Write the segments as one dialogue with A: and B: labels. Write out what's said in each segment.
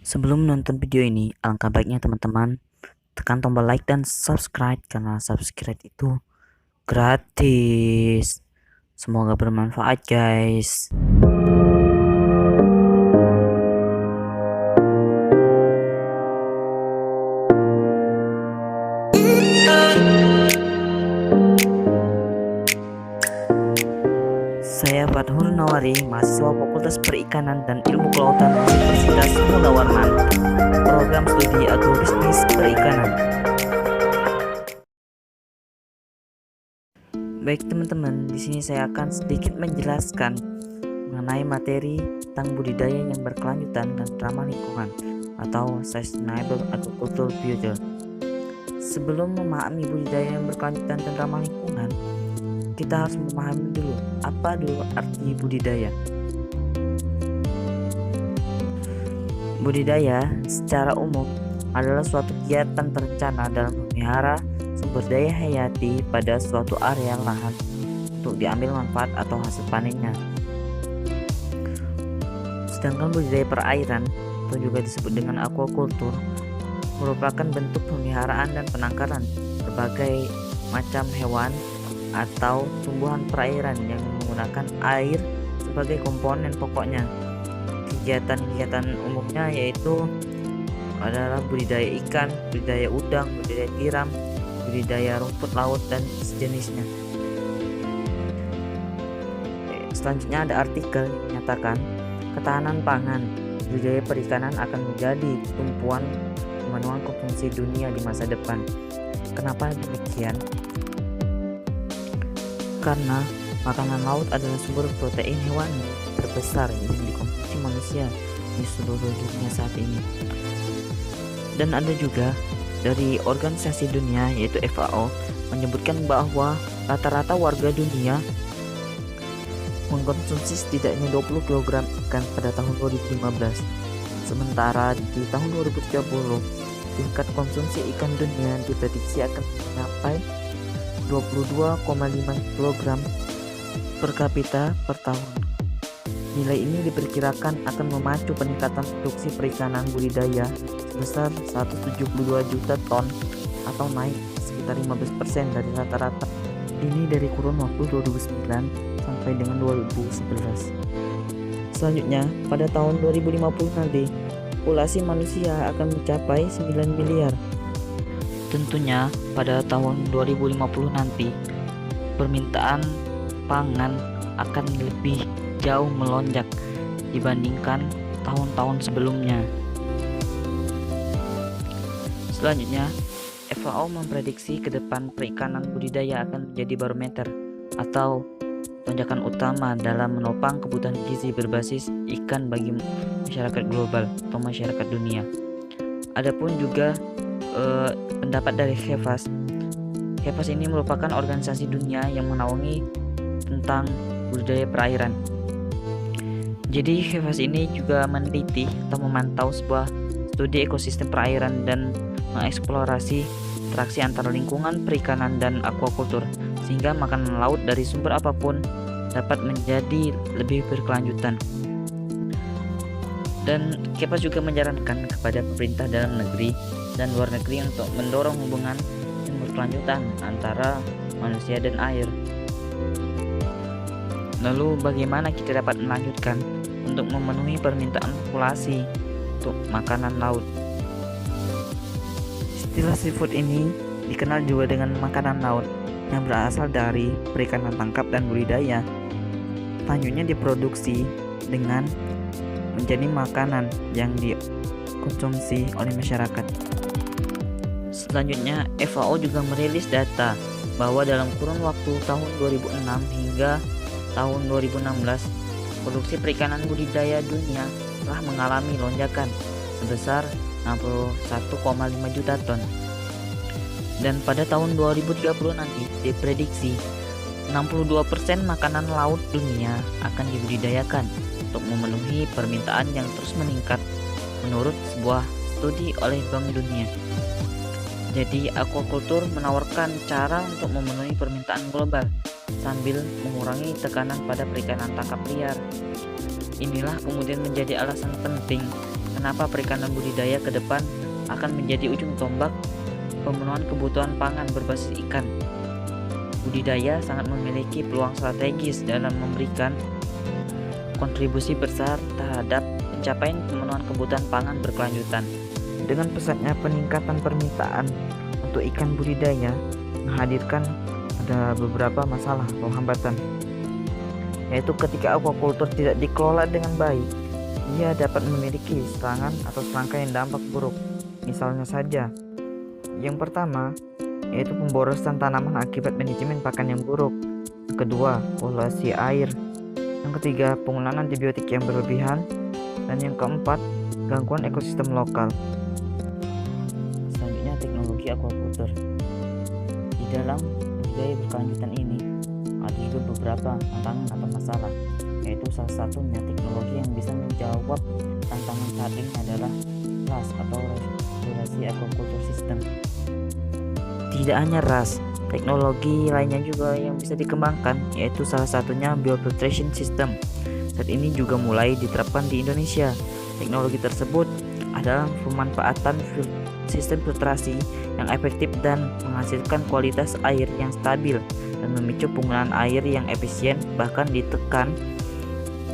A: Sebelum nonton video ini, alangkah baiknya teman-teman tekan tombol like dan subscribe karena subscribe itu gratis. Semoga bermanfaat, guys. Saya Fathur Nawari, mahasiswa Fakultas Perikanan dan Ilmu Kelautan Universitas Mula Warman, program studi agrobisnis perikanan. Baik teman-teman, di sini saya akan sedikit menjelaskan mengenai materi tentang budidaya yang berkelanjutan dan ramah lingkungan atau Sustainable Agriculture Future. Sebelum memahami budidaya yang berkelanjutan dan ramah lingkungan, kita harus memahami dulu apa dulu arti budidaya. Budidaya secara umum adalah suatu kegiatan terencana dalam memelihara sumber daya hayati pada suatu area lahan untuk diambil manfaat atau hasil panennya. Sedangkan budidaya perairan atau juga disebut dengan aquaculture merupakan bentuk pemeliharaan dan penangkaran berbagai macam hewan atau tumbuhan perairan yang menggunakan air sebagai komponen pokoknya. Kegiatan-kegiatan umumnya yaitu adalah budidaya ikan, budidaya udang, budidaya tiram, budidaya rumput laut dan sejenisnya. Selanjutnya ada artikel yang menyatakan ketahanan pangan. Budidaya perikanan akan menjadi tumpuan pemenuhan konsumsi dunia di masa depan. Kenapa demikian? Karena makanan laut adalah sumber protein hewani terbesar yang dikonsumsi manusia di seluruh dunia saat ini. Dan ada juga dari organisasi dunia yaitu FAO menyebutkan bahwa rata-rata warga dunia mengkonsumsi setidaknya 20 kg ikan pada tahun 2015. Sementara di tahun 2030 tingkat konsumsi ikan dunia diprediksi akan mencapai 22,5 kg per kapita per tahun. Nilai ini diperkirakan akan memacu peningkatan produksi perikanan budidaya sebesar 172 juta ton atau naik sekitar 15% dari rata-rata ini dari kurun waktu 2009 sampai dengan 2011. Selanjutnya, pada tahun 2050 nanti, populasi manusia akan mencapai 9 miliar. Tentunya pada tahun 2050 nanti permintaan pangan akan lebih jauh melonjak dibandingkan tahun-tahun sebelumnya. Selanjutnya, FAO memprediksi ke depan perikanan budidaya akan menjadi barometer atau lonjakan utama dalam menopang kebutuhan gizi berbasis ikan bagi masyarakat global atau masyarakat dunia. Adapun juga pendapat dari HEVAS. HEVAS ini merupakan organisasi dunia yang menaungi tentang budidaya perairan. Jadi HEVAS ini juga meneliti atau memantau sebuah studi ekosistem perairan dan mengeksplorasi interaksi antara lingkungan perikanan dan aquaculture sehingga makanan laut dari sumber apapun dapat menjadi lebih berkelanjutan. Dan HEVAS juga menyarankan kepada pemerintah dalam negeri dan luar negeri untuk mendorong hubungan yang berkelanjutan antara manusia dan air. Lalu bagaimana kita dapat melanjutkan untuk memenuhi permintaan populasi untuk makanan laut? Istilah seafood ini dikenal juga dengan makanan laut yang berasal dari perikanan tangkap dan budidaya. Selanjutnya diproduksi dengan menjadi makanan yang dikonsumsi oleh masyarakat. Selanjutnya, FAO juga merilis data bahwa dalam kurun waktu tahun 2006 hingga tahun 2016, produksi perikanan budidaya dunia telah mengalami lonjakan sebesar 61,5 juta ton. Dan pada tahun 2030 nanti diprediksi 62% makanan laut dunia akan dibudidayakan untuk memenuhi permintaan yang terus meningkat menurut sebuah studi oleh Bank Dunia. Jadi aquaculture menawarkan cara untuk memenuhi permintaan global sambil mengurangi tekanan pada perikanan tangkap liar. Inilah kemudian menjadi alasan penting Kenapa perikanan budidaya ke depan akan menjadi ujung tombak pemenuhan kebutuhan pangan berbasis ikan. Budidaya sangat memiliki peluang strategis dalam memberikan kontribusi besar terhadap pencapaian pemenuhan kebutuhan pangan berkelanjutan. Dengan pesatnya peningkatan permintaan untuk ikan budidaya menghadirkan ada beberapa masalah atau hambatan, yaitu ketika aquaculture tidak dikelola dengan baik, ia dapat memiliki serangan atau serangkaian dampak buruk. Misalnya saja, yang pertama yaitu pemborosan tanaman akibat manajemen pakan yang buruk. Yang kedua, polusi air. Yang ketiga, penggunaan antibiotik yang berlebihan. Dan yang keempat, gangguan ekosistem lokal. Selanjutnya, teknologi aquaculture. Di dalam budidaya berkelanjutan ini ada juga beberapa tantangan atau masalah, yaitu salah satunya teknologi yang bisa menjawab tantangan saat ini adalah RAS atau Regulasi Aquaculture System. Tidak hanya RAS, teknologi lainnya juga yang bisa dikembangkan, yaitu salah satunya biofiltration system. Saat ini juga mulai diterapkan di Indonesia. Teknologi tersebut adalah pemanfaatan sistem filtrasi yang efektif dan menghasilkan kualitas air yang stabil dan memicu penggunaan air yang efisien, bahkan ditekan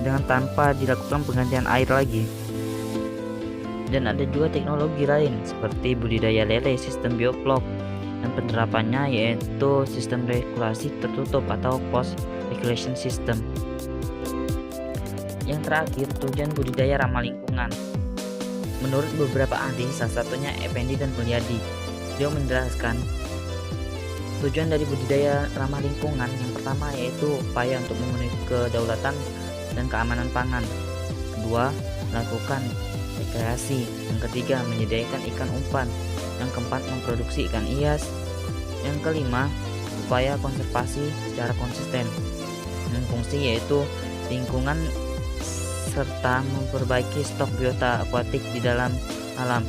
A: dengan tanpa dilakukan penggantian air lagi. Dan ada juga teknologi lain seperti budidaya lele sistem bioflok, dan penerapannya yaitu sistem regulasi tertutup atau closed regulation system. Yang terakhir, tujuan budidaya ramah lingkungan. Menurut beberapa ahli, salah satunya Effendi dan Mulyadi, beliau menjelaskan tujuan dari budidaya ramah lingkungan yang pertama yaitu upaya untuk memenuhi kedaulatan dan keamanan pangan. Kedua, melakukan rekreasi. Yang ketiga, menyediakan ikan umpan. Yang keempat, memproduksi ikan hias. Yang kelima, upaya konservasi secara konsisten. Yang fungsi yaitu lingkungan serta memperbaiki stok biota akuatik di dalam alam.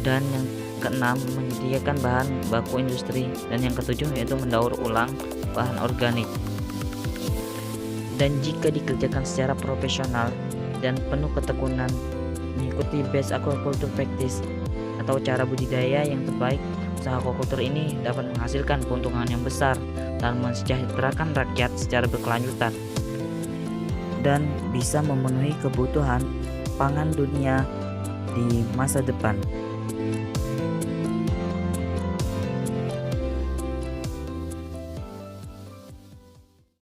A: Dan yang keenam, menyediakan bahan baku industri. Dan yang ketujuh yaitu mendaur ulang bahan organik. Dan jika dikerjakan secara profesional dan penuh ketekunan, mengikuti best aquaculture practice atau cara budidaya yang terbaik, usaha aquaculture ini dapat menghasilkan keuntungan yang besar dan mensejahterakan rakyat secara berkelanjutan dan bisa memenuhi kebutuhan pangan dunia di masa depan.